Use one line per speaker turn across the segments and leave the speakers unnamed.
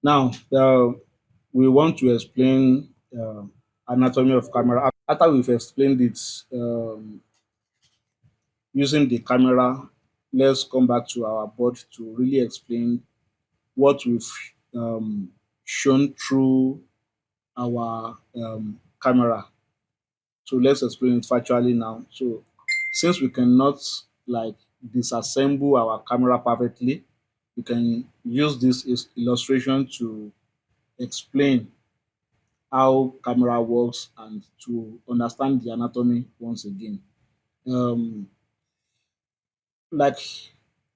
Now, we want to explain anatomy of camera. After we've explained it using the camera, let's come back to our board to really explain what we've um, shown through our camera. So let's explain it factually now. So since we cannot like disassemble our camera perfectly, we can use this illustration to explain how camera works and to understand the anatomy once again. Um, like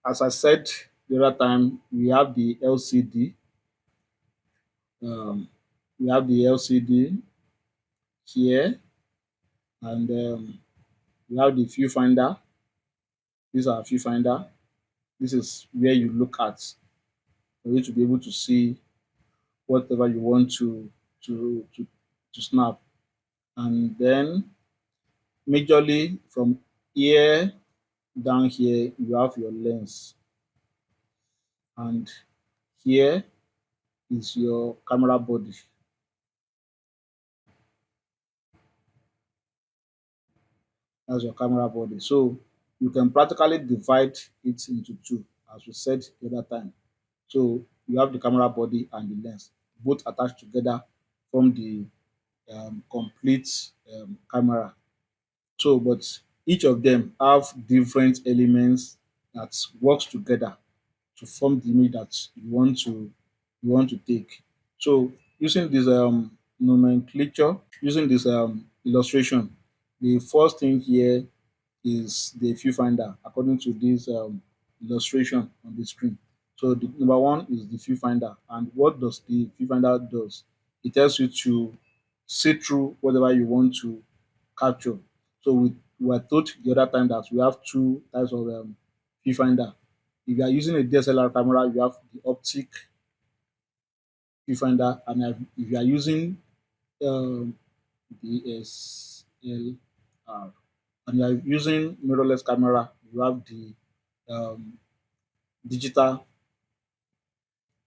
as I said the other time, we have the LCD. Um, we have the LCD here, and we have the viewfinder. These are viewfinder. This is where you look at for you to be able to see whatever you want to to, to snap. And then majorly from here down here you have your lens, and here is your camera body. That's your camera body. So you can practically divide it into two, as we said the other time. So you have the camera body and the lens, both attached together from the complete camera. So, but each of them have different elements that works together to form the image that you want to take. So, using this nomenclature, using this illustration, the first thing here is the viewfinder according to this illustration on the screen. So the number one is the viewfinder, and what does the viewfinder does? It tells you to see through whatever you want to capture. So we were told the other time that we have two types of viewfinder. If you are using a DSLR camera, you have the optic viewfinder, and if you are using um, DSLR and you are using mirrorless camera, you have the um, digital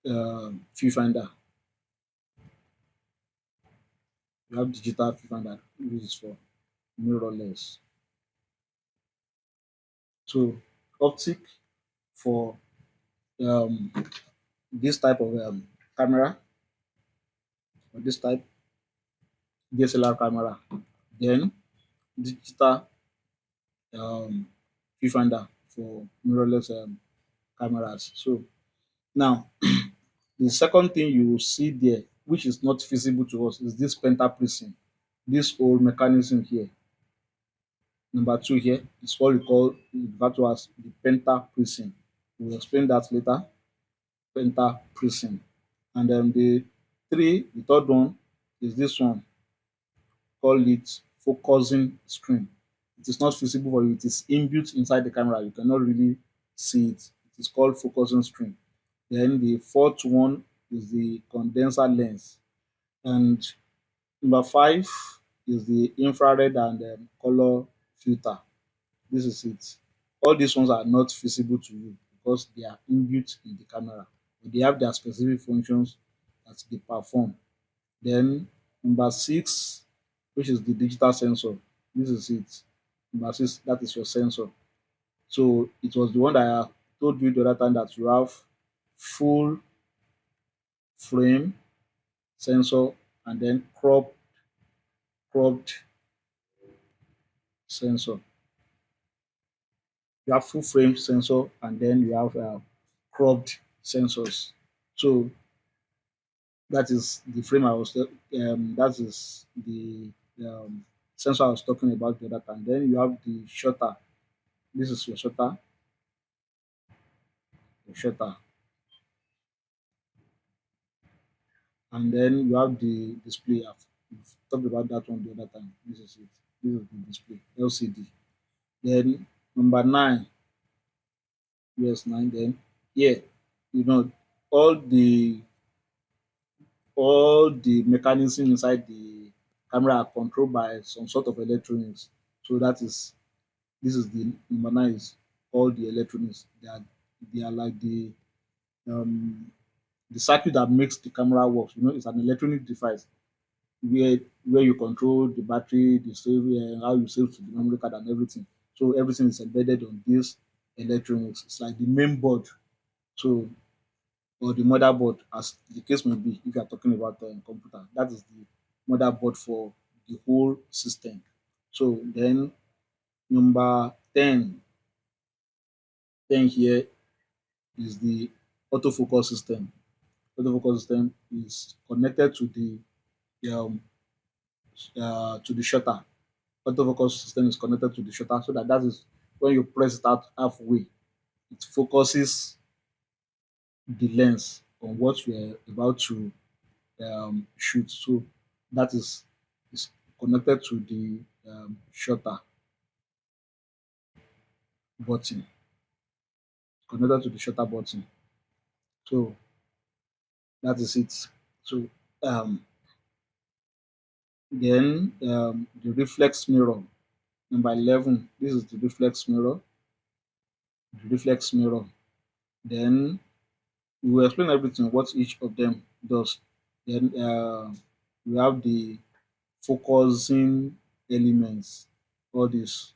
viewfinder. You have digital viewfinder, which is for mirrorless. So optic for um, this type of camera, or this type DSLR camera. Then digital um, viewfinder for mirrorless cameras. So now the second thing you will see there, which is not visible to us, is this pentaprism. This whole mechanism here. Number two here is what we call refer to as the pentaprism. We'll explain that later. Pentaprism. And then the third one is this one. Call it focusing screen. It is not visible for you. It is inbuilt inside the camera. You cannot really see it. It is called focusing screen. Then the fourth one is the condenser lens. And number five is the infrared and color filter. This is it. All these ones are not visible to you because they are inbuilt in the camera. But they have their specific functions that they perform. Then number six, which is the digital sensor. This is it. Number six, that is your sensor. So it was the one that I told you the other time that you have full frame sensor and then cropped sensor. You have full frame sensor and then you have cropped sensors. So that is the frame I was that is the um, sensor I was talking about the other time. Then you have the shutter. This is your shutter, and then you have the display. We've talked about that one the other time. This is it. This is the display LCD. Then number nine, yes nine. Then here, you know all the all the mechanism inside the camera are controlled by some sort of electronics. So that is this is the number nine is all the electronics. They are like the um, The circuit that makes the camera work, it's an electronic device where you control the battery, the save, how you save to the memory card and everything. So everything is embedded on this electronics. It's like the main board, so or the motherboard, as the case may be. If you are talking about a computer, that is the motherboard for the whole system. So then number 10 here is the autofocus system. Autofocus system is connected um, to the shutter. Autofocus system is connected to the shutter, so that is when you press it out halfway, it focuses the lens on what you are about to shoot. So that is connected to the shutter button. Connected to the shutter button. So that is it. So um, then the reflex mirror. Number 11. This is the reflex mirror. The reflex mirror. Then we will explain everything what each of them does. Then we have the focusing elements. All these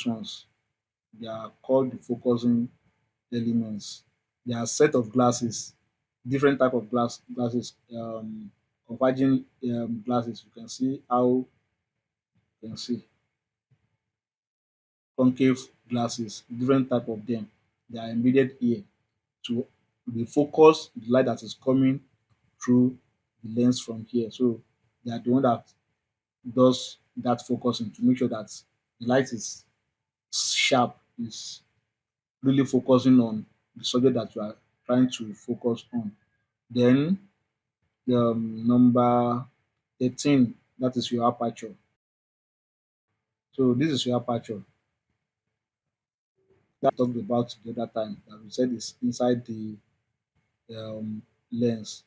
ones, they are called the focusing elements. They are set of glasses, different type of glasses, converging glasses. You can see how you can see concave glasses, different type of them. They are embedded here to refocus the light that is coming through the lens from here. So they are the one that does that focusing to make sure that the light is sharp, is really focusing on the subject that you are trying to focus on. Then number 13, that is your aperture. So this is your aperture that I talked about the other time that we said is inside the lens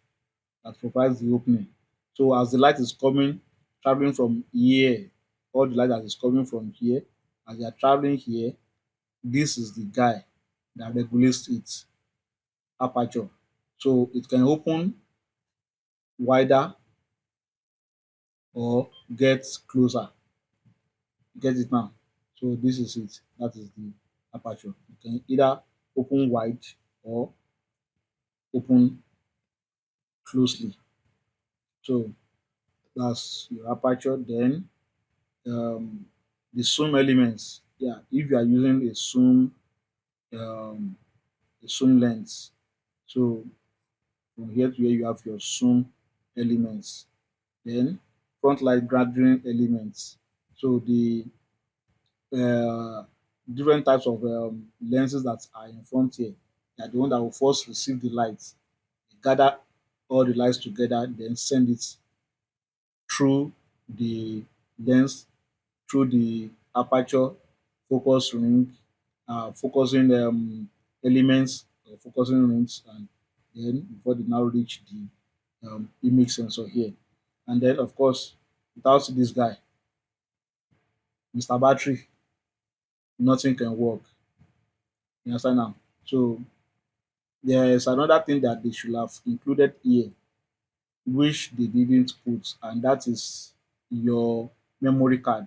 that provides the opening. So as the light is coming, traveling from here, all the light that is coming from here, as they are traveling here, this is the guy that regulates its aperture. So it can open wider or get closer. You get it now? So this is it. That is the aperture. You can either open wide or open closely. So that's your aperture. Then um, the zoom elements. Yeah, if you are using um, a zoom lens, so from here to here you have your zoom elements. Then front light gathering elements. So the uh, different types of lenses that are in front here, they are the one that will first receive the light, gather all the lights together, then send it through the lens, through the aperture, focus ring, focusing elements, focusing rings, and then before they now reach the image sensor here. And then, of course, without this guy, Mr. Battery, nothing can work. You understand now? So there is another thing that they should have included here, which they didn't put, and that is your memory card.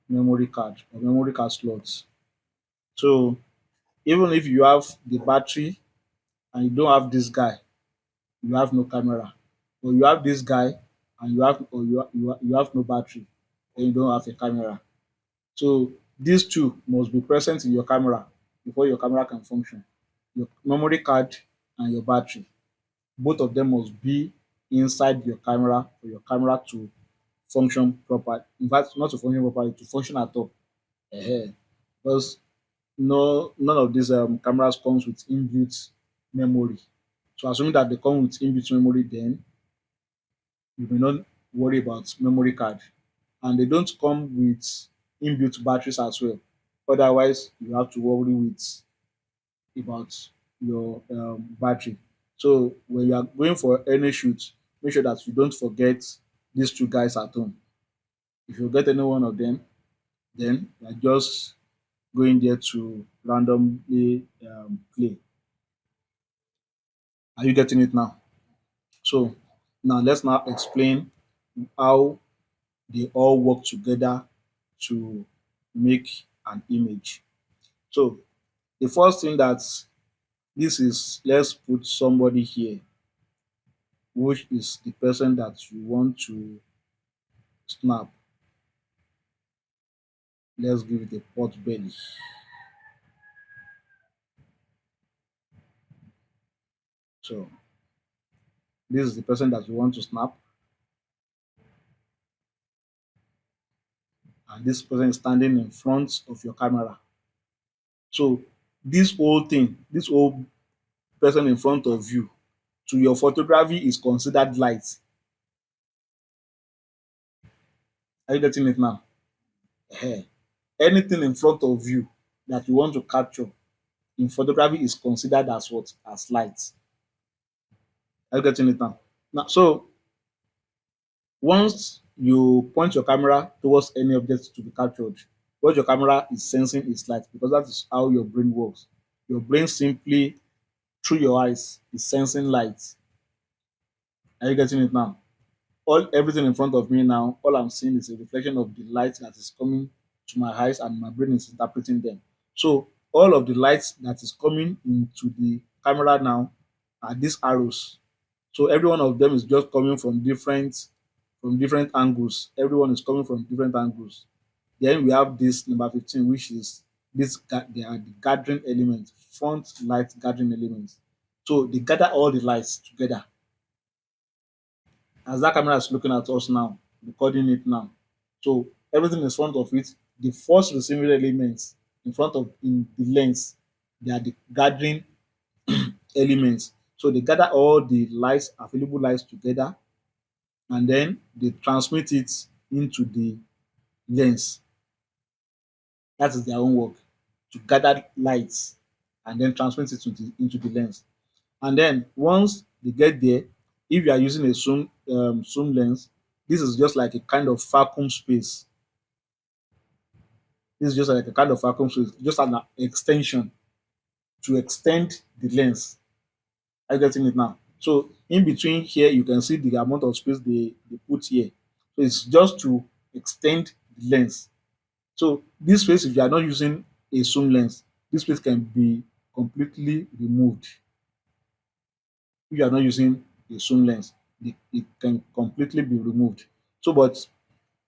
Memory card slots. So even if you have the battery and you don't have this guy, you have no camera. Or you have this guy and you have no battery, and you don't have a camera. So these two must be present in your camera before your camera can function. Your memory card and your battery, both of them must be inside your camera for your camera to function proper. In fact, not to function properly, to function at all. Ehen. Because none of these cameras comes with inbuilt memory. So assuming that they come with inbuilt memory, then you may not worry about memory card. And they don't come with inbuilt batteries as well. Otherwise, you have to worry with about your battery. So when you are going for any shoot, make sure that you don't forget these two guys at home. If you get any one of them, then you are just going there to randomly play. Are you getting it now? So now let's now explain how they all work together to make an image. So the first thing that this is, let's put somebody here, which is the person that you want to snap. Let's give it a pot belly. So this is the person that you want to snap, and this person is standing in front of your camera. So this whole thing, this whole person in front of you, to your photography is considered light. Are you getting it now? Ehen. Anything in front of you that you want to capture in photography is considered as what? As light. Are you getting it now? Now, so once you point your camera towards any object to be captured, what your camera is sensing is light, because that is how your brain works. Your brain simply, through your eyes, is sensing light. Are you getting it now? All everything in front of me now, all I'm seeing is a reflection of the light that is coming to my eyes, and my brain is interpreting them. So all of the lights that is coming into the camera now are these arrows. So every one of them is just coming from different angles. Everyone is coming from different angles. Then we have this number 15, which is they are the gathering elements, front light gathering elements. So they gather all the lights together. As that camera is looking at us now, recording it now. So everything in front of it, the first receiving elements in front of in the lens, they are the gathering elements. So they gather all the lights, available lights together, and then they transmit it into the lens. That is their own work, to gather lights and then transmit it into the lens. And then once they get there, if you are using a zoom lens, this is just like a kind of vacuum space. This is just like a kind of vacuum space, just an extension to extend the lens. Are you getting it now? So in between here, you can see the amount of space they put here. So it's just to extend the lens. So this space, if you are not using a zoom lens, this space can be completely removed. If you are not using a zoom lens, it can completely be removed. So, but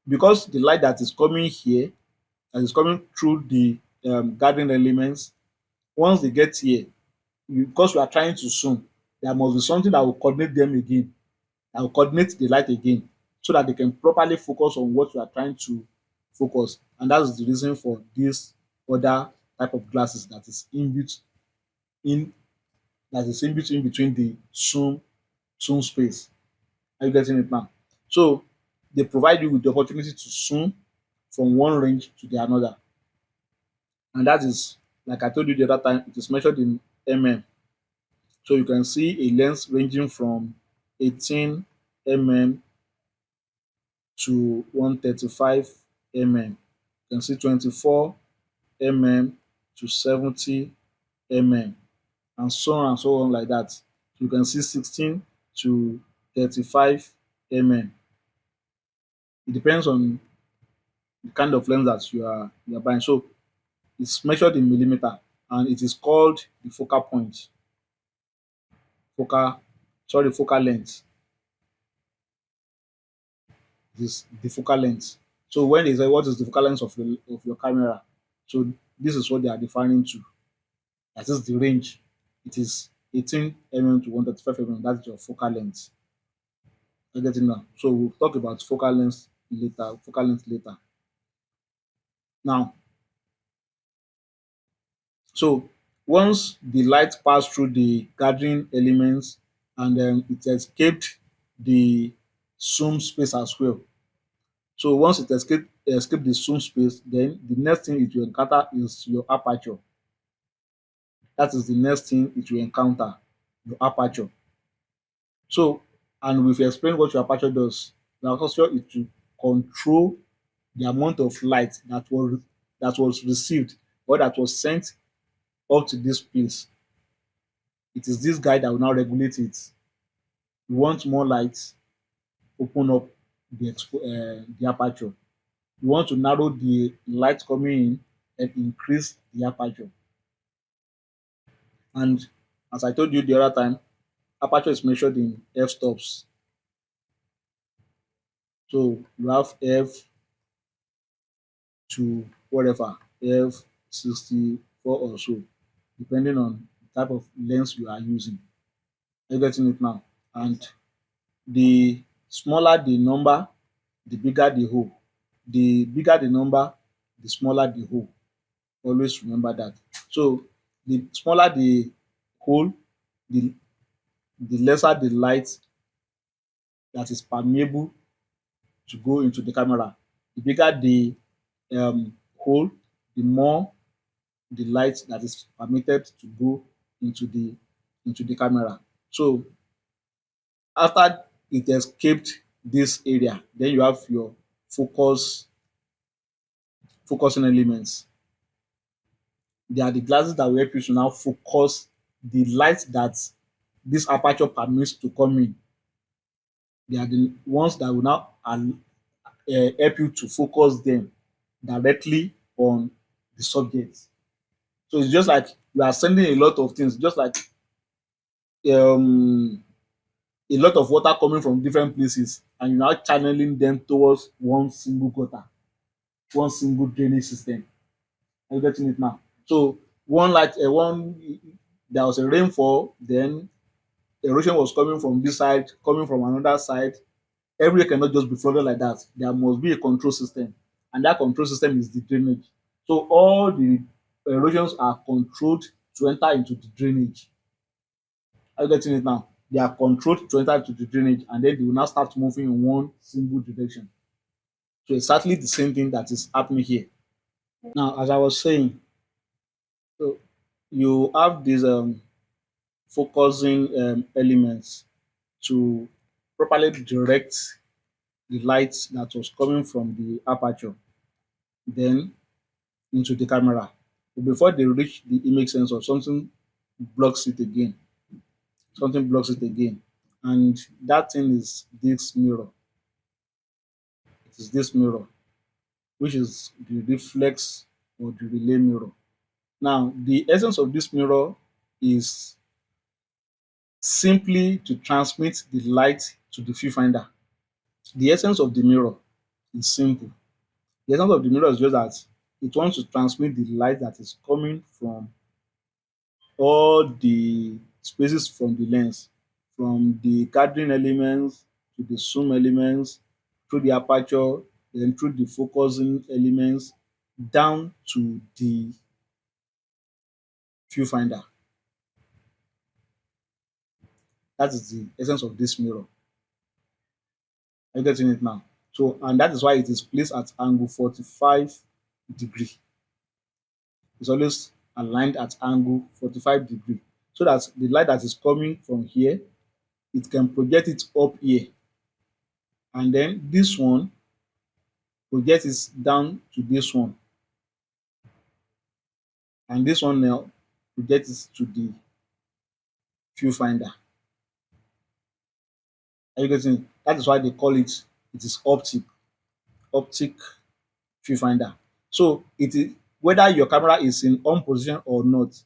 because the light that is coming here, that is coming through the gathering elements, once they get here, because we are trying to zoom, there must be something that will coordinate them again, that will coordinate the light again, so that they can properly focus on what we are trying to focus. And that's the reason for this other type of glasses that is inbuilt in in between the zoom space. Are you getting it now? So they provide you with the opportunity to zoom from one range to the another. And that is, like I told you the other time, it is measured in mm. So you can see a lens ranging from 18 mm to 135 mm. You can see 24 mm to 70 mm, and so on and so on like that. You can see 16 to 35 mm. It depends on the kind of lens that you are buying. So it's measured in millimeter, and it is called the focal point, focal focal length. This the focal length. So when they say what is the focal length of your camera, so this is what they are defining to. That is the range. It is 18 mm to 135 mm. That's your focal length. You get it now. So we'll talk about focal length later. Focal length later. Now, so once the light passed through the gathering elements, and then it escaped the zoom space as well. So once it escaped the zoom space, then the next thing it will encounter is your aperture. That is the next thing it will encounter, your aperture. So, and we've explained what your aperture does. Your aperture is to control the amount of light that was received or that was sent up to this place. It is this guy that will now regulate it. You want more light, open up the aperture. You want to narrow the light coming in and increase the aperture. And as I told you the other time, aperture is measured in f-stops. So you have f to whatever, f64 or so, depending on the type of lens you are using. Are you getting it now? And the smaller the number, the bigger the hole. The bigger the number, the smaller the hole. Always remember that. So the smaller the hole, the lesser the light that is permeable to go into the camera. The bigger the hole, the more the light that is permitted to go into the camera. So after it escaped this area, then you have your focus focusing elements. They are the glasses that will help you to now focus the light that this aperture permits to come in. They are the ones that will now help you to focus them directly on the subject. So it's just like you are sending a lot of things, just like um, a lot of water coming from different places, and you're now channeling them towards one single gutter, one single drainage system. Are you getting it now? So one there was a rainfall, then erosion was coming from this side, coming from another side. Everywhere cannot just be flooded like that. There must be a control system, and that control system is the drainage. So all the erosions are controlled to enter into the drainage. Are you getting it now? They are controlled to enter into the drainage, and then they will now start moving in one single direction. So exactly the same thing that is happening here. Now, as I was saying, so you have these focusing elements to properly direct the light that was coming from the aperture then into the camera. But before they reach the image sensor, blocks it again. Something blocks it again. And that thing is this mirror. It is this mirror, which is the reflex or the relay mirror. Now, the essence of this mirror is simply to transmit the light to the viewfinder. The essence of the mirror is simple. The essence of the mirror is just that it wants to transmit the light that is coming from all the spaces from the lens, from the gathering elements to the zoom elements, through the aperture, then through the focusing elements, down to the viewfinder. That is the essence of this mirror. Are you getting it now? So, and that is why it is placed at angle 45 degree. It's always aligned at angle 45 degree, so that the light that is coming from here, it can project it up here, and then this one project it down to this one, and this one now project it to the viewfinder. Are you getting it? That is why they call it, it is optic viewfinder. So it is whether your camera is in on position or not,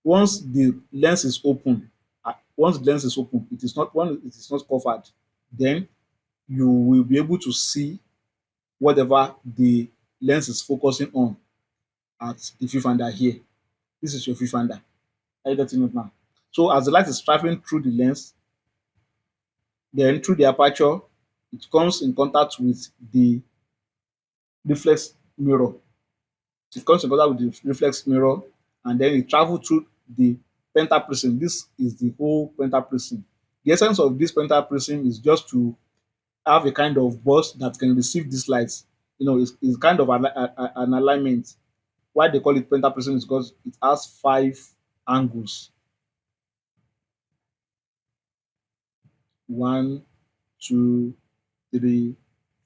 once the lens is open, it is not, when it is not covered, then you will be able to see whatever the lens is focusing on at the viewfinder here. This is your viewfinder. Are you getting it now? So as the light is traveling through the lens, then through the aperture, it comes in contact with the reflex mirror. It comes in contact with the reflex mirror, and then it travels through the pentaprism. This is the whole pentaprism. The essence of this pentaprism is just to have a kind of burst that can receive this light. It's kind of an alignment. Why they call it pentaprism is because it has 5 angles. 1, 2, 3,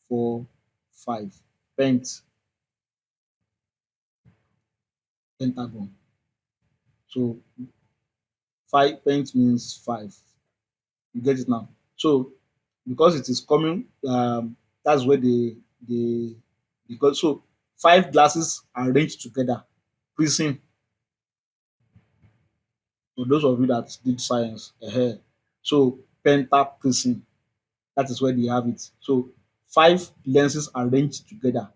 4, 5. Pentagon. So five pent means five. You get it now. So because it is coming, that's where the because so five glasses arranged together, prism. For those of you that did science, so pentaprism, that is where they have it. So five lenses arranged together.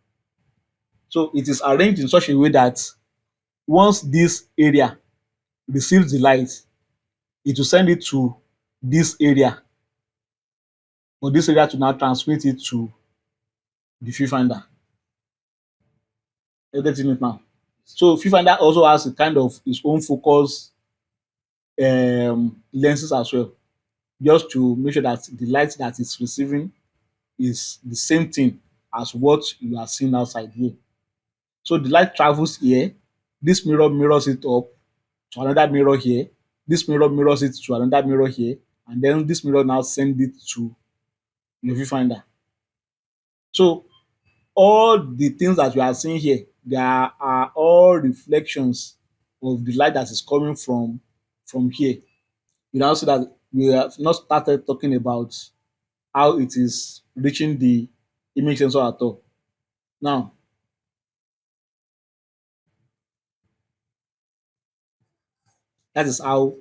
So it is arranged in such a way that once this area receives the light, it will send it to this area for this area to now transmit it to the viewfinder. You're getting it now. So viewfinder also has a kind of its own focus lenses as well, just to make sure that the light that it's receiving is the same thing as what you are seeing outside here. So the light travels here, this mirror mirrors it up to another mirror here, this mirror mirrors it to another mirror here, and then this mirror now send it to your viewfinder. So all the things that you are seeing here, they are all reflections of the light that is coming from here. You now see that we have not started talking about how it is reaching the image sensor at all. Now, that is how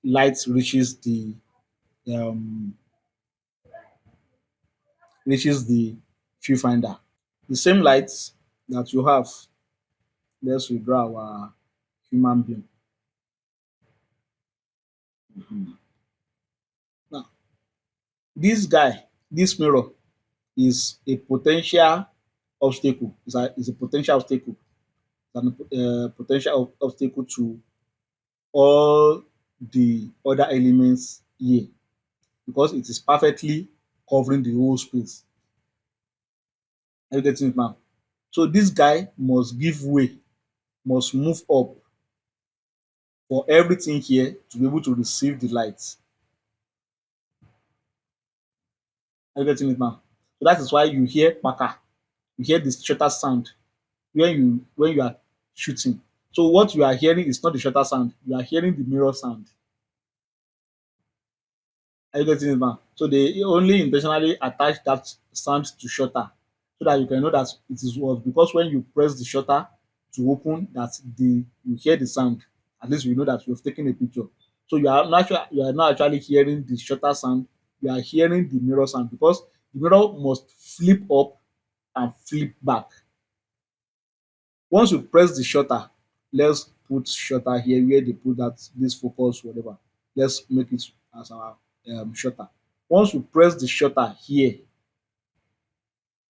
light um, reaches the viewfinder. The same light that you have, let's redraw our human being. Now, this guy, this mirror is a potential obstacle. Is a potential obstacle. It's an potential obstacle to all the other elements here because it is perfectly covering the whole space. Are you getting it now? So this guy must give way, must move up for everything here to be able to receive the light. Are you getting it now? So that is why you hear paka, you hear the shutter sound when you are shooting. So what you are hearing is not the shutter sound, you are hearing the mirror sound. Are you getting it now? So they only intentionally attach that sound to shutter so that you can know that it is was because when you press the shutter to open that the you hear the sound. At least you know that you have taken a picture. So you are not actually hearing the shutter sound, you are hearing the mirror sound because the mirror must flip up and flip back. Once you press the shutter, let's put shutter here where they put that this focus whatever. Let's make it as our shutter. Once you press the shutter here,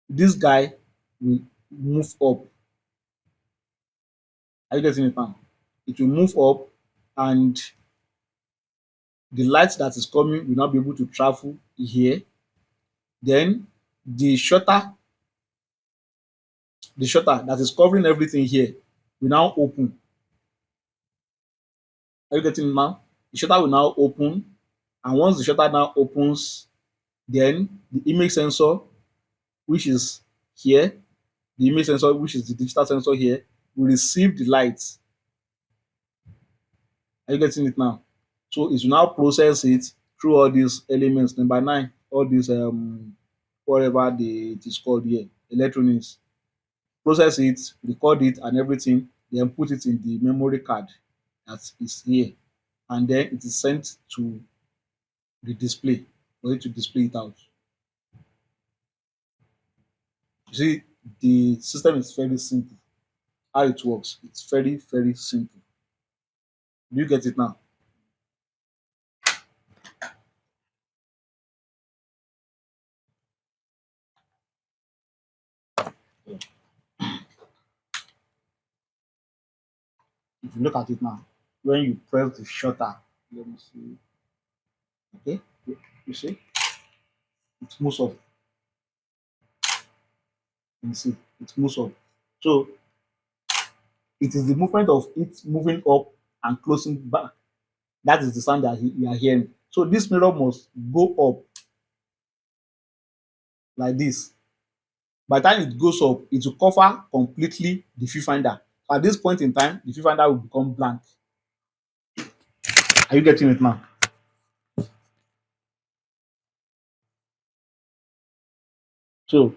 this guy will move up. Are you getting it now? It will move up and the light that is coming will not be able to travel here. Then the shutter, the shutter that is covering everything here will now open. Are you getting it now? The shutter will now open, and once the shutter now opens, then the image sensor, which is here, the image sensor, which is the digital sensor here, will receive the light. Are you getting it now? So it will now process it through all these elements. Number nine, all these whatever it is called here, electronics. Process it, record it, and everything. Then put it in the memory card that is here, and then it is sent to the display for it to display it out. You see, the system is very simple. How it works, it's very, very simple. Do you get it now? If you look at it now, when you press the shutter, let me see. Okay, you see, it moves up. You see, it moves up. So it is the movement of it moving up and closing back. That is the sound that you are hearing. So this mirror must go up like this. By the time it goes up, it will cover completely the viewfinder. at this point in time, the viewfinder will become blank. Are you getting it now? So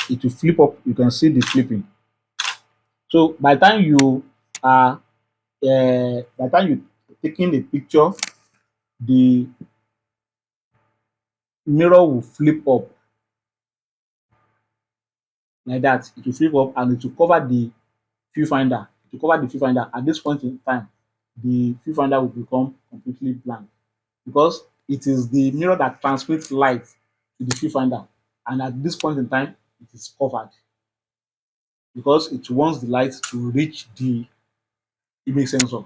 it will flip up. You can see the flipping. So by the time you taking a picture, the mirror will flip up like that. It will flip up and it will cover the viewfinder. It will cover the viewfinder. At this point in time, the viewfinder will become completely blank because it is the mirror that transmits light to the viewfinder, and at this point in time, it is covered because it wants the light to reach the image sensor.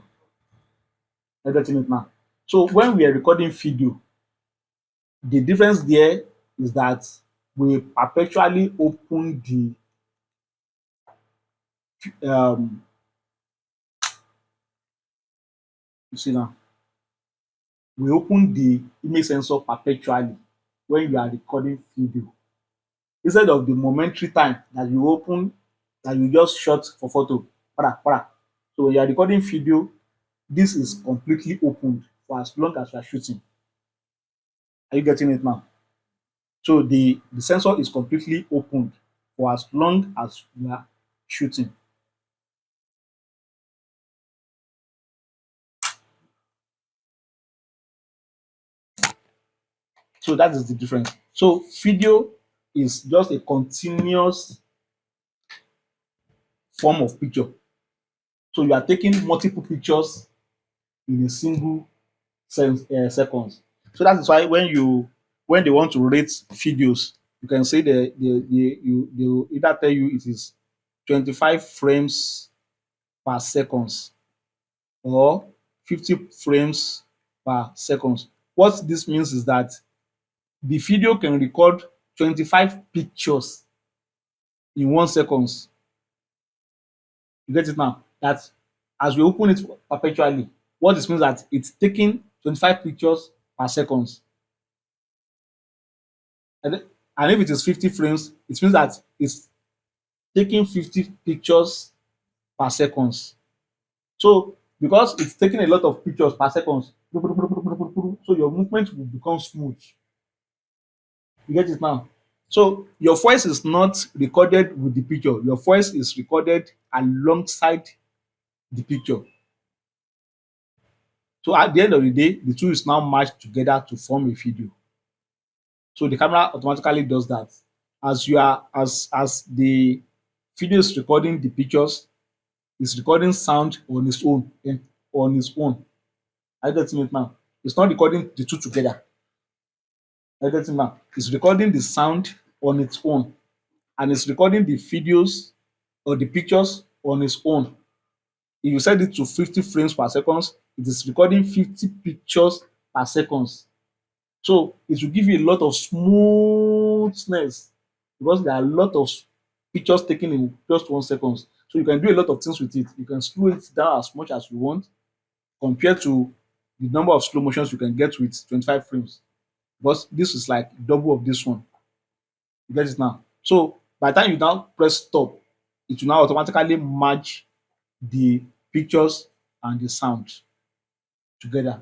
You're getting it now. So when we are recording video, the difference there is that we perpetually open the um you see now, we open the image sensor perpetually when you are recording video instead of the momentary time that you open, that you just shot for photo. Para, para. So when you are recording video, this is completely opened for as long as you are shooting. Are you getting it now? So the sensor is completely opened for as long as you are shooting. So that is the difference. So video is just a continuous form of picture. So you are taking multiple pictures in a single seconds. So that is why when they want to rate videos, you can say they will either tell you it is 25 frames per seconds or 50 frames per seconds. What this means is that the video can record 25 pictures in 1 seconds. You get it now? That as we open it perpetually, what this means that it's taking 25 pictures per seconds. And if it is 50 frames, it means that it's taking 50 pictures per seconds. So because it's taking a lot of pictures per seconds, so your movement will become smooth. You get it now? So your voice is not recorded with the picture. Your voice is recorded alongside the picture. So at the end of the day, the two is now matched together to form a video. So the camera automatically does that. As the video is recording the pictures, it's recording sound on its own and on its own. I get it now. It's not recording the two together. I get it now. It's recording the sound on its own and it's recording the videos or the pictures on its own. If you set it to 50 frames per second, it is recording 50 pictures per second. So it will give you a lot of smoothness because there are a lot of pictures taken in just 1 second. So you can do a lot of things with it. You can slow it down as much as you want compared to the number of slow motions you can get with 25 frames. Because this is like double of this one. You get it now. So by the time you now press stop, it will now automatically merge the pictures and the sound together.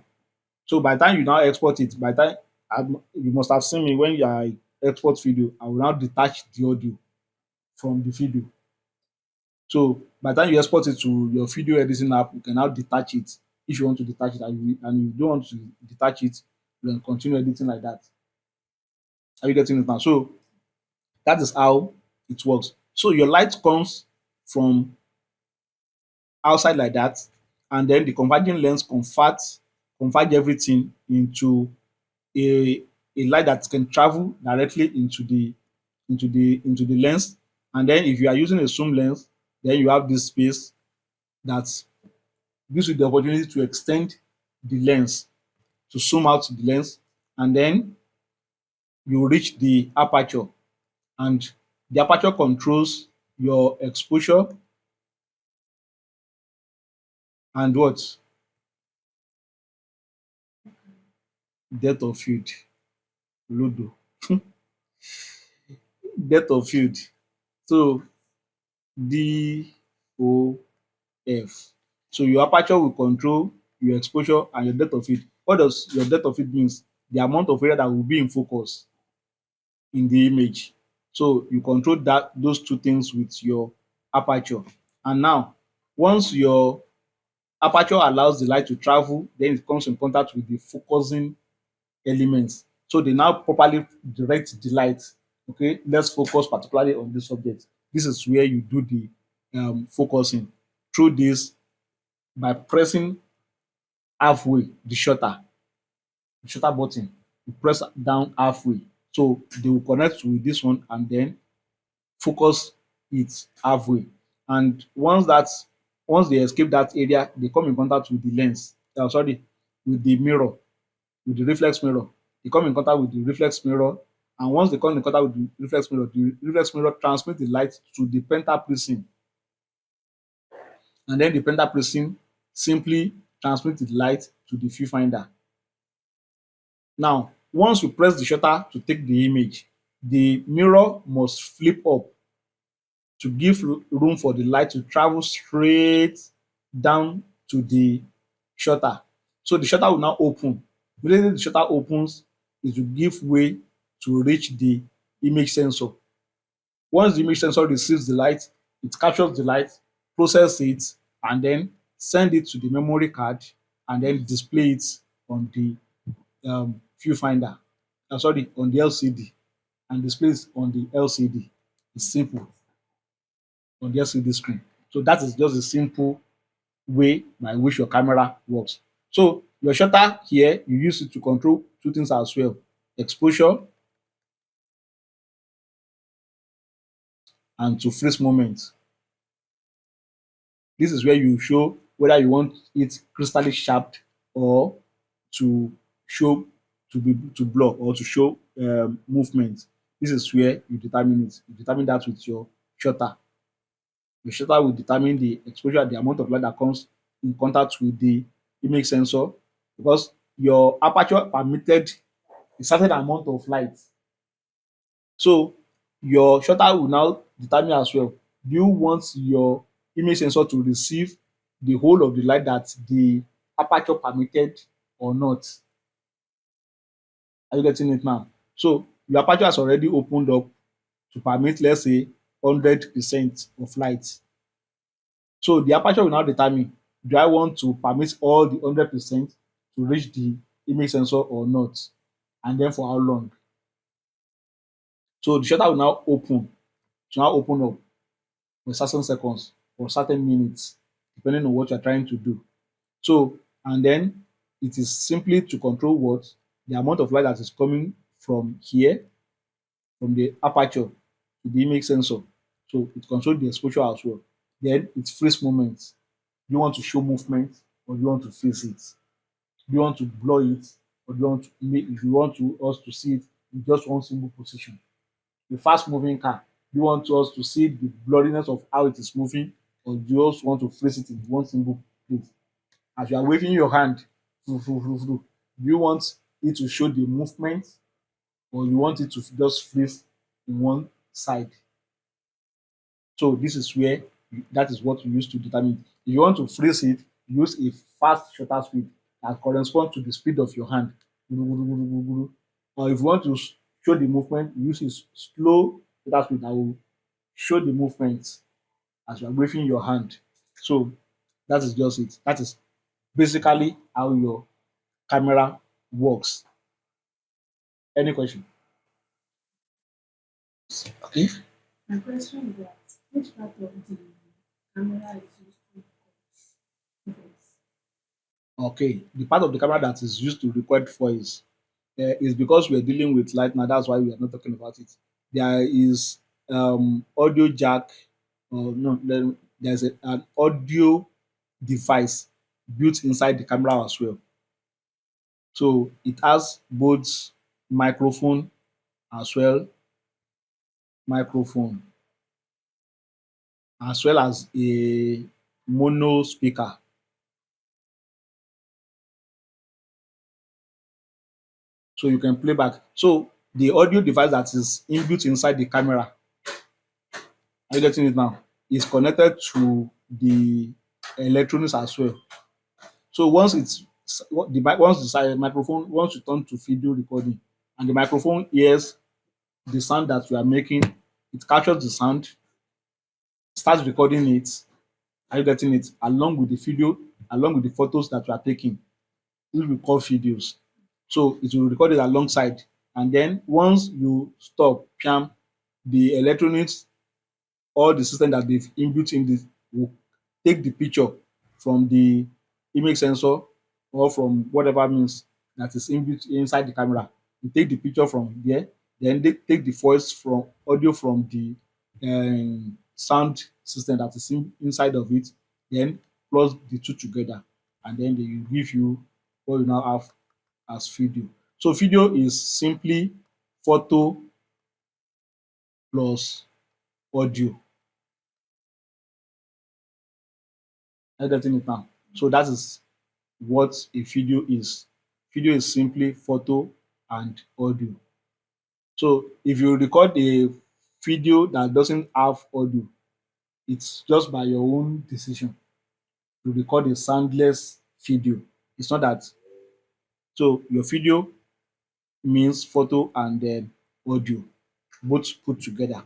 So by the time you now export it, by the time you must have seen me when you are export video, I will now detach the audio from the video. So by the time you export it to your video editing app, you can now detach it if you want to detach it, and you don't want to detach it, you can continue editing like that. Are you getting it now? So that is how it works. So your light comes from outside like that, and then the converging lens converge everything into a light that can travel directly into the lens. And then if you are using a zoom lens, then you have this space that gives you the opportunity to extend the lens, to zoom out the lens, and then you reach the aperture, and the aperture controls your exposure and what, depth of field, ludo, depth of field. So the O F. So your aperture will control your exposure and your depth of field. What does your depth of field means? The amount of area that will be in focus in the image. So you control that those two things with your aperture. And now, once your aperture allows the light to travel, then it comes in contact with the focusing elements. So they now properly direct the light. Okay, let's focus particularly on this subject. This is where you do the focusing through this by pressing halfway the shutter button. You press down halfway. So they will connect with this one and then focus it halfway. And once they escape that area, they come in contact with the lens. Sorry, with the mirror, with the reflex mirror. They come in contact with the reflex mirror, and once they come in contact with the reflex mirror transmits the light to the pentaprism, and then the pentaprism simply transmits the light to the viewfinder. Now, once you press the shutter to take the image, the mirror must flip up to give room for the light to travel straight down to the shutter. So the shutter will now open. Immediately the shutter opens, it will give way to reach the image sensor. Once the image sensor receives the light, it captures the light, process it, and then send it to the memory card and then display it on the viewfinder. Sorry, on the LCD, and displays on the LCD. It's simple on the LCD screen. So that is just a simple way by which your camera works. So your shutter here, you use it to control two things as well: exposure and to freeze moment. This is where you show whether you want it crystally sharp or to show to blur or to show movement. This is where you determine it. You determine that with your shutter. The shutter will determine the exposure, the amount of light that comes in contact with the image sensor, because your aperture permitted a certain amount of light. So your shutter will now determine as well. Do you want your image sensor to receive the whole of the light that the aperture permitted or not? Are you getting it now? So your aperture has already opened up to permit, let's say, 100% of light. So the aperture will now determine, do I want to permit all the 100% to reach the image sensor or not, and then for how long. So the shutter will now open up for certain seconds or certain minutes, depending on what you're trying to do. So, and then it is simply to control what the amount of light that is coming from here, from the aperture to the image sensor. So it controls the exposure as well. Then it freeze moment. Do you want to show movement or do you want to freeze it? Do you want to blur it or do you want to make, if you want to us to see it in just one single position? A fast moving car, do you want us to see the blurriness of how it is moving, or do you just want to freeze it in one single place? As you are waving your hand, do you want it to show the movement or you want it to just freeze in one side? So this is where that is what you use to determine. If you want to freeze it, use a fast shutter speed that corresponds to the speed of your hand. Or if you want to show the movement, use a slow shutter speed that will show the movement as you are waving your hand. So that is just it. That is basically how your camera works. Any question? Okay.
My question is that which part of the camera is used to record voice?
Okay. The part of the camera that is used to record voice is because we're dealing with light now. That's why we are not talking about it. There is audio jack, or no, there's an audio device built inside the camera as well. So it has both microphone as well, microphone as well as a mono speaker. So you can play back. So the audio device that is inbuilt inside the camera, are you getting it now? Is connected to the electronics as well. So once once the microphone, once you turn to video recording and the microphone hears the sound that you are making, it captures the sound, starts recording it. Are you getting it? Along with the video, along with the photos that you are taking, which we call videos. So it will record it alongside. And then once you stop, piam, the electronics, all the system that they've inbuilt in this will take the picture from the image sensor or from whatever means that is inbuilt inside the camera. You take the picture from there, then they take the voice from audio from the sound system that is inside of it, then plus the two together, and then they will give you what you now have as video. So video is simply photo plus audio. Are you getting it now? So that is what a video is. Video is simply photo and audio. So if you record a video that doesn't have audio, it's just by your own decision to record a soundless video. It's not that. So your video means photo and then audio, both put together.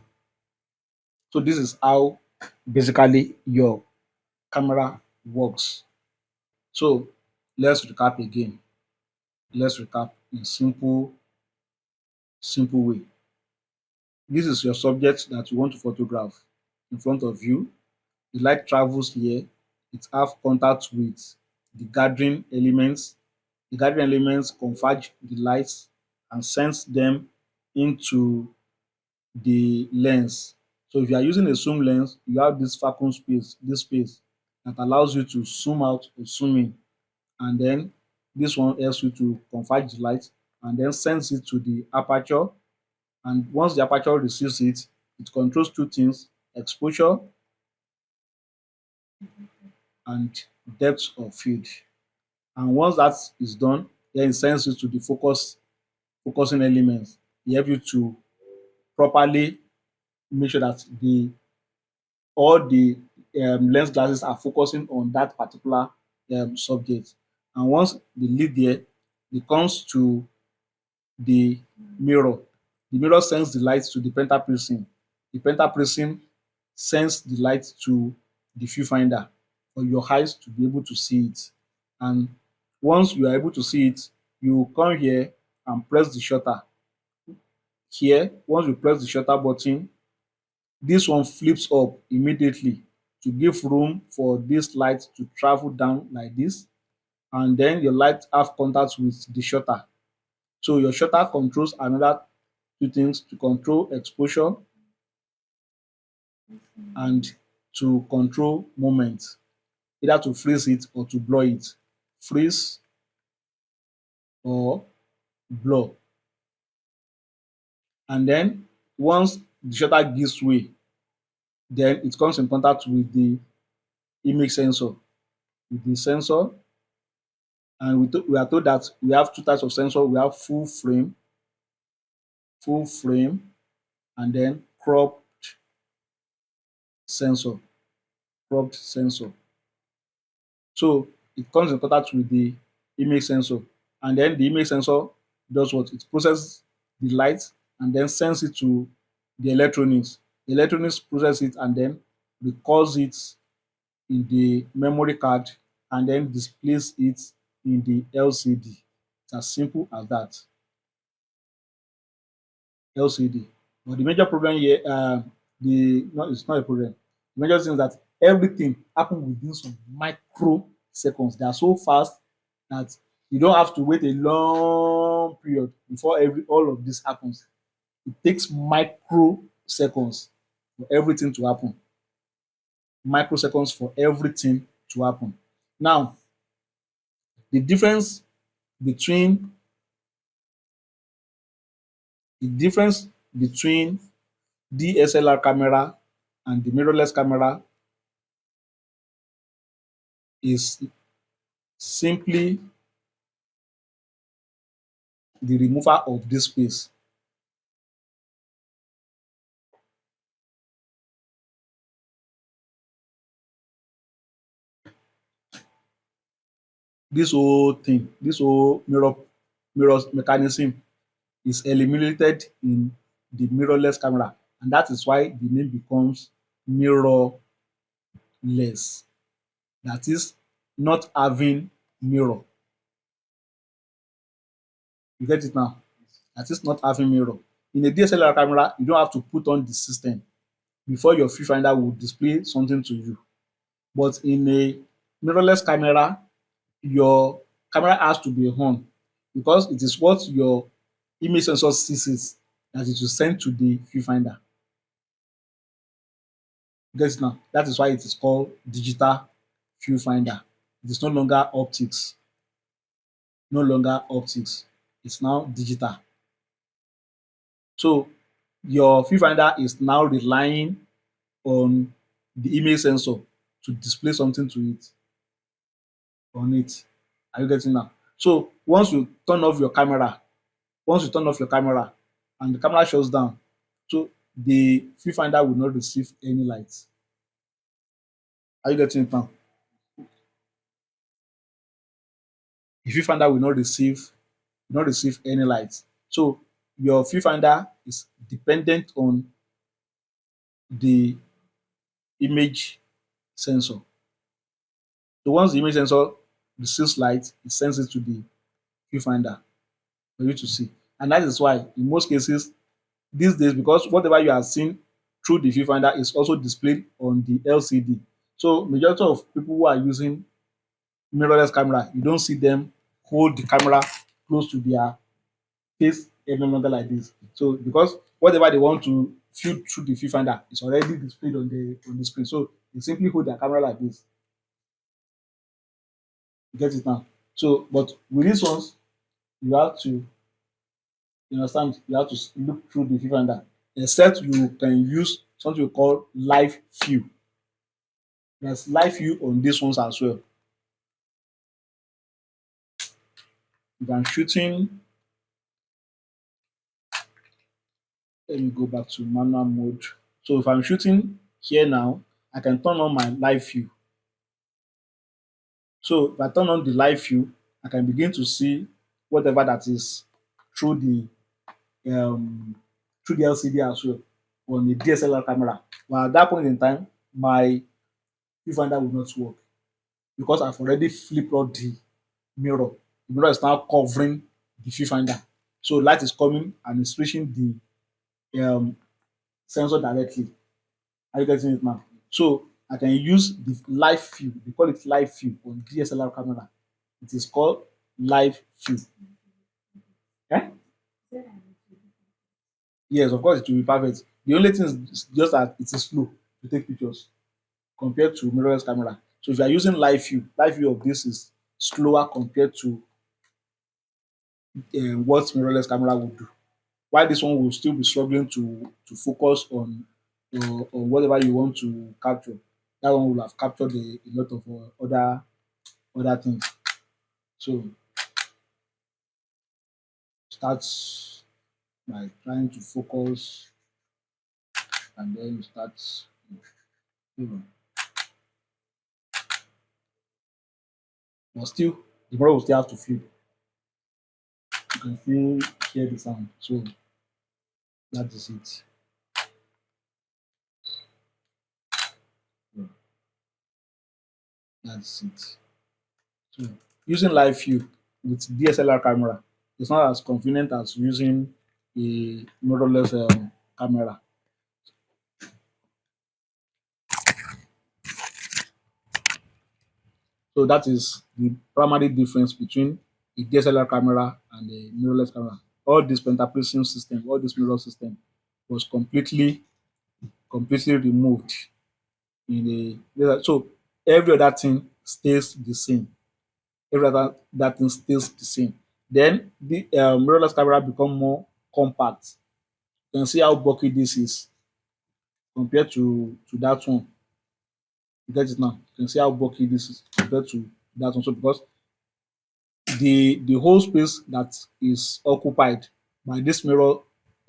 So this is how basically your camera works. So let's recap again. Let's recap in simple way. This is your subject that you want to photograph in front of you. The light travels here. It have contact with the gathering elements. The gathering elements converge the lights and sends them into the lens. So if you are using a zoom lens, you have this vacuum space, this space that allows you to zoom out or zoom in, and then this one helps you to converge the light and then sends it to the aperture. And once the aperture receives it, it controls two things: exposure and depth of field. And once that is done, then it sends it to the focusing elements. It helps you to properly make sure that the all the lens glasses are focusing on that particular subject. And once they leave there, it comes to the mirror. The mirror sends the light to the pentaprism. The pentaprism sends the light to the viewfinder for your eyes to be able to see it. And once you are able to see it, you come here and press the shutter. Here, once you press the shutter button, this one flips up immediately to give room for this light to travel down like this, and then your light have contact with the shutter. So your shutter controls another two things: to control exposure and to control moment, either to freeze it or to blur it. Freeze or blur. And then once the shutter gives way, then it comes in contact with the image sensor. With the sensor, and we are told that we have two types of sensor. We have full frame, and then sensor, cropped sensor. So it comes in contact with the image sensor, and then the image sensor does what? It processes the light and then sends it to the electronics. The electronics process it and then records it in the memory card and then displays it in the LCD. It's as simple as that. LCD. But the major problem here, the no, it's not a problem. The major thing is that everything happens within some microseconds. They are so fast that you don't have to wait a long period before every all of this happens. It takes microseconds for everything to happen. Microseconds for everything to happen. Now, the difference between the difference between DSLR camera and the mirrorless camera is simply the removal of this space. this whole thing, this whole mirror mechanism is eliminated in the mirrorless camera, and that is why the name becomes mirrorless. That is, not having mirror. You get it now? That is, not having mirror. In a DSLR camera, you don't have to put on the system before your viewfinder will display something to you. But in a mirrorless camera, your camera has to be on, because it is what your image sensor sees that it will send to the viewfinder. You get it now? That is why it is called digital viewfinder. It is no longer optics, no longer optics. It's now digital. So your viewfinder is now relying on the image sensor to display something to it on it. Are you getting now? So once you turn off your camera and the camera shuts down, so the viewfinder will not receive any light. Are you getting it now? The viewfinder will not receive any light. So your viewfinder is dependent on the image sensor. So once the image sensor receives light, it sends it to the viewfinder for you to see. And that is why in most cases these days, because whatever you are seeing through the viewfinder is also displayed on the LCD. So majority of people who are using mirrorless camera, you don't see them hold the camera close to their face any longer like this. So because whatever they want to view through the viewfinder is already displayed on the screen. So they simply hold their camera like this. You get it now? So but with these ones, you have to, you understand, you have to look through the viewfinder. Except you can use something we call live view. There's live view on these ones as well. If I'm shooting, let me go back to manual mode. So if I'm shooting here now, I can turn on my live view. So if I turn on the live view, I can begin to see whatever that is through um the LCD as well on the DSLR camera. But at that point in time, my viewfinder will not work because I've already flipped out the mirror. The mirror is now covering the viewfinder. So light is coming and it's reaching the sensor directly. Are you getting it now? So I can use the live view. They call it live view on DSLR camera. It is called live view. Eh? Yes, of course it will be perfect. The only thing is just that it is slow to take pictures compared to mirrorless camera. So if you are using live view of this is slower compared to what mirrorless camera would do. Why this one will still be struggling to focus on whatever you want to capture. That one will have captured a lot of other things. So start by trying to focus and then you start, you know, but still the model will still have to feel. You can still hear the sound. So that is it. Yeah, that's it. So using live view with DSLR camera is not as convenient as using a mirrorless camera. So that is the primary difference between a DSLR camera and a mirrorless camera. All this pentaprism system, all this mirror system was completely removed in so every other thing stays the same. Every other that thing stays the same. Then the mirrorless camera become more compact. You can see how bulky this is compared to that one. You get it now. You can see how bulky this is compared to that one. So because the whole space that is occupied by this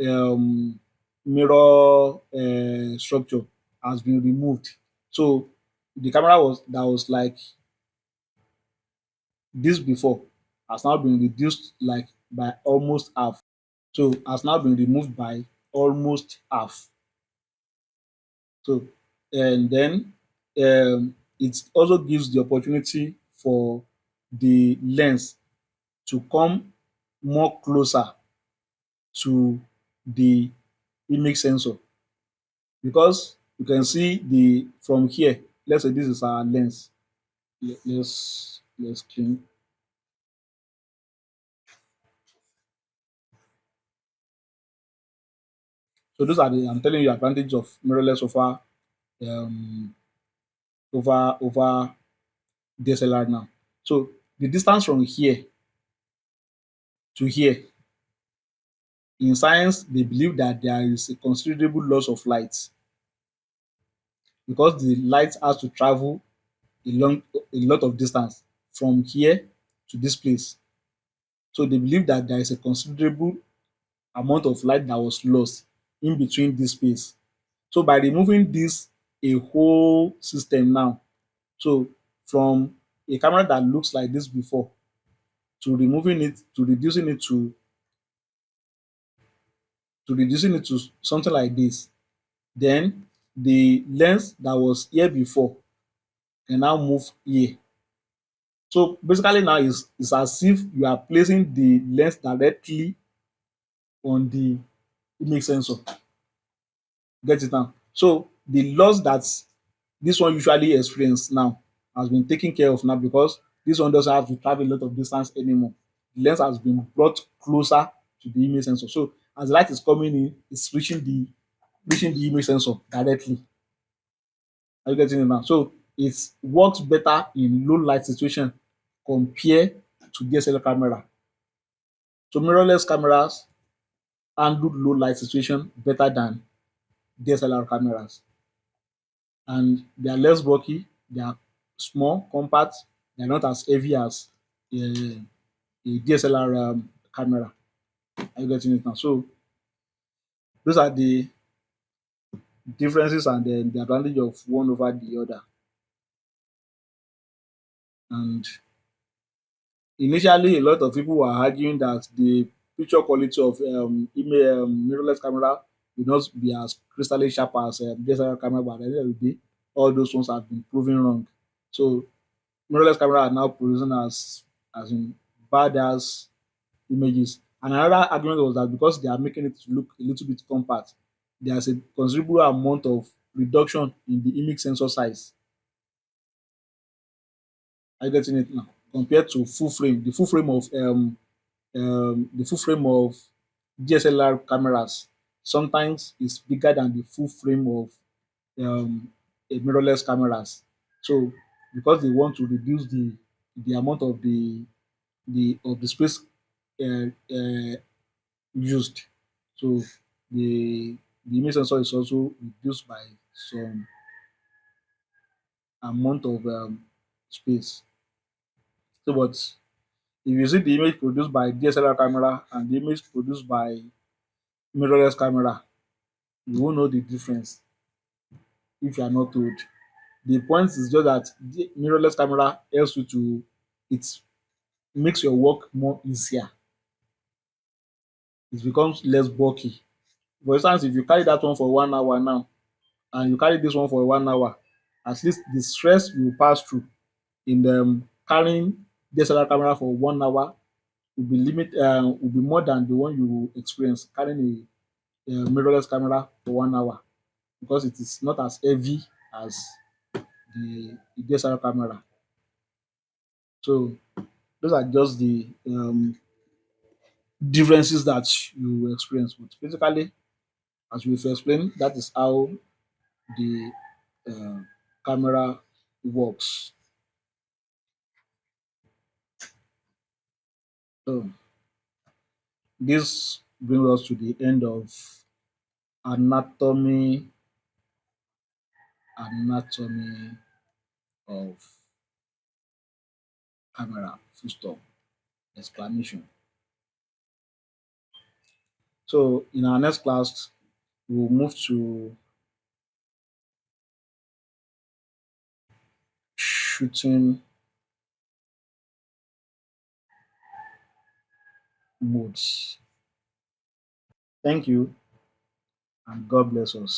um, mirror structure has been removed. So the camera was that was like this before has now been reduced like by almost half. So has now been removed by almost half. So and then it also gives the opportunity for the lens to come more closer to the image sensor, because you can see the from here. Let's say this is our lens. Let's clean. So those are the, I'm telling you, advantage of mirrorless um over DSLR now. So the distance from here to here, in science they believe that there is a considerable loss of light, because the light has to travel a lot of distance from here to this place. So they believe that there is a considerable amount of light that was lost in between this space. So by removing this a whole system now, so from a camera that looks like this before, to removing it, to reducing it to something like this, then the lens that was here before can now move here. So basically now is as if you are placing the lens directly on the image sensor. Get it now? So the loss that this one usually experience now has been taken care of now, because this one doesn't have to travel a lot of distance anymore. The lens has been brought closer to the image sensor. So as light is coming in, it's reaching the image sensor directly. Are you getting it now? So it works better in low light situation compared to DSLR camera. So mirrorless cameras handle low light situation better than DSLR cameras, and they are less bulky, they are small, compact, they are not as heavy as a DSLR camera. Are you getting it now? So those are the differences and then the advantage of one over the other. And initially, a lot of people were arguing that the picture quality of mirrorless camera will not be as crystally sharp as DSLR camera, but at the end of the day, all those ones have been proven wrong. So mirrorless camera are now producing as in bad as images. And another argument was that because they are making it look a little bit compact, there's a considerable amount of reduction in the image sensor size. Are you getting it now? Compared to full frame, the full frame of DSLR cameras sometimes is bigger than the full frame of um, a mirrorless cameras. So because they want to reduce the amount of the space used, so the image sensor is also reduced by some amount of space. So, but if you see the image produced by DSLR camera and the image produced by mirrorless camera, you won't know the difference if you are not told. The point is just that the mirrorless camera helps you to, it makes your work more easier. It becomes less bulky. For instance, if you carry that one for 1 hour now and you carry this one for 1 hour, at least the stress you pass through in carrying DSLR camera for 1 hour will be more than the one you will experience carrying a mirrorless camera for 1 hour, because it is not as heavy as the DSLR camera. So those are just the differences that you experience. But basically, as we've explained, that is how the uh, camera works. So this brings us to the end of anatomy anatomy of camera. Full stop. Exclamation. So in our next class, we'll move to shooting modes. Thank you and God bless us.